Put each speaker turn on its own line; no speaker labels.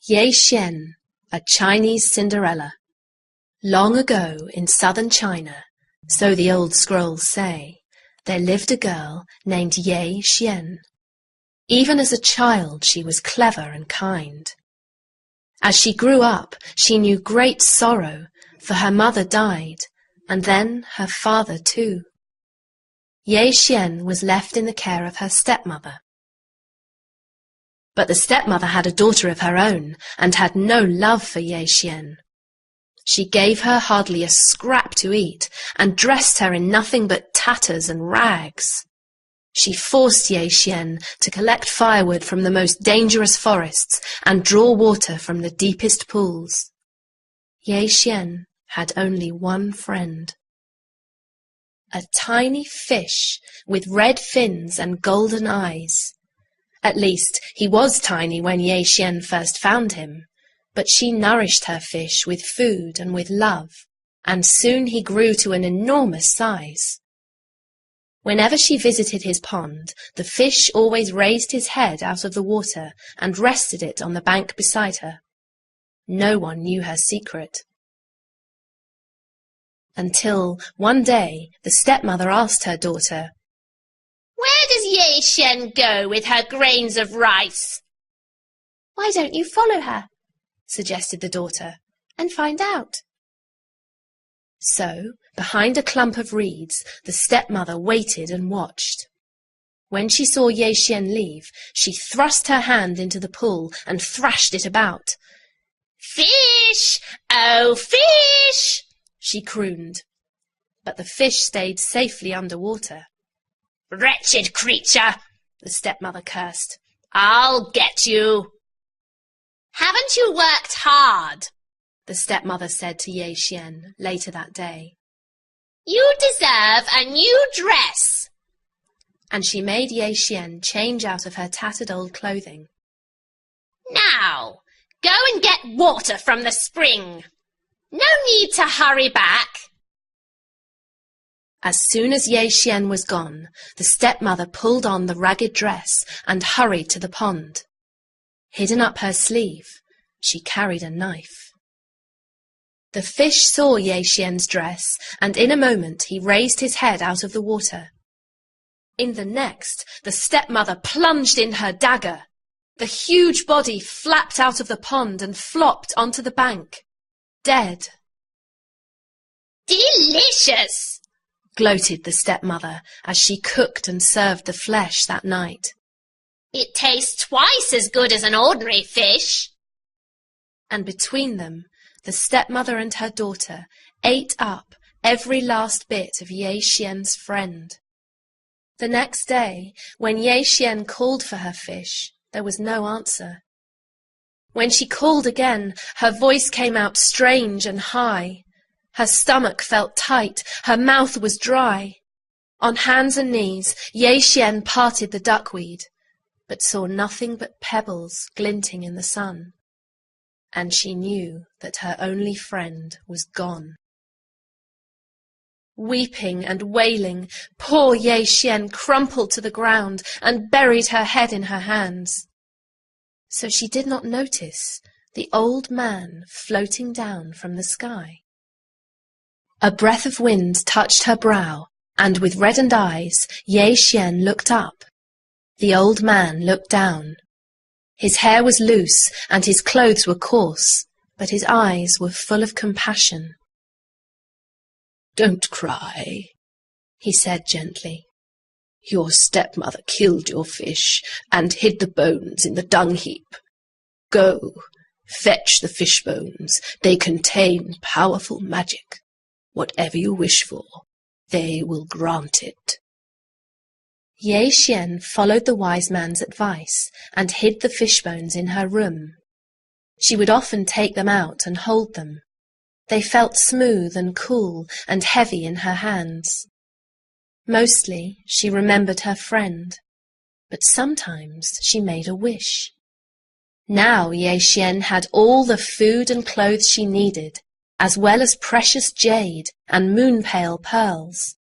Yeh-Hsien, a Chinese Cinderella. Long ago in southern China, so the old scrolls say, there lived a girl named Yeh-Hsien. Even as a child she was clever and kind. As she grew up, she knew great sorrow, for her mother died, and then her father too. Yeh-Hsien was left in the care of her stepmother. But the stepmother had a daughter of her own, and had no love for Yeh-Hsien. She gave her hardly a scrap to eat, and dressed her in nothing but tatters and rags. She forced Yeh-Hsien to collect firewood from the most dangerous forests, and draw water from the deepest pools. Yeh-Hsien had only one friend. A tiny fish with red fins and golden eyes. At least, he was tiny when Yeh-Hsien first found him, but she nourished her fish with food and with love, and soon he grew to an enormous size. Whenever she visited his pond, the fish always raised his head out of the water and rested it on the bank beside her. No one knew her secret. Until one day the stepmother asked her daughter,
"Where does Yeh-Hsien go with her grains of rice?"
"Why don't you follow her?" suggested the daughter, "and find out." So, behind a clump of reeds, the stepmother waited and watched. When she saw Yeh-Hsien leave, she thrust her hand into the pool and thrashed it about.
"Fish! Oh, fish!"
she crooned. But the fish stayed safely under water.
"Wretched creature!"
the stepmother cursed.
"I'll get you." "Haven't you worked hard?"
the stepmother said to Yeh-Hsien later that day.
"You deserve a new dress."
And she made Yeh-Hsien change out of her tattered old clothing.
"Now, go and get water from the spring. No need to hurry back."
As soon as Yeh-Hsien was gone, the stepmother pulled on the ragged dress and hurried to the pond. Hidden up her sleeve, she carried a knife. The fish saw Yeh-Hsien's dress, and in a moment he raised his head out of the water. In the next, the stepmother plunged in her dagger. The huge body flapped out of the pond and flopped onto the bank, dead.
"Delicious!"
gloated the stepmother as she cooked and served the flesh that night.
"It tastes twice as good as an ordinary fish."
And between them, the stepmother and her daughter ate up every last bit of Yeh-Hsien's friend. The next day, when Yeh-Hsien called for her fish, there was no answer. When she called again, her voice came out strange and high. Her stomach felt tight, her mouth was dry. On hands and knees, Yeh-Hsien parted the duckweed, but saw nothing but pebbles glinting in the sun. And she knew that her only friend was gone. Weeping and wailing, poor Yeh-Hsien crumpled to the ground and buried her head in her hands. So she did not notice the old man floating down from the sky. A breath of wind touched her brow, and with reddened eyes, Yeh-Hsien looked up. The old man looked down. His hair was loose, and his clothes were coarse, but his eyes were full of compassion.
"Don't cry," he said gently. "Your stepmother killed your fish and hid the bones in the dung heap. Go, fetch the fish bones. They contain powerful magic. Whatever you wish for, they will grant it."
Yeh-Hsien followed the wise man's advice and hid the fish bones in her room. She would often take them out and hold them. They felt smooth and cool and heavy in her hands. Mostly she remembered her friend, but sometimes she made a wish. Now Yeh-Hsien had all the food and clothes she needed, as well as precious jade and moon-pale pearls.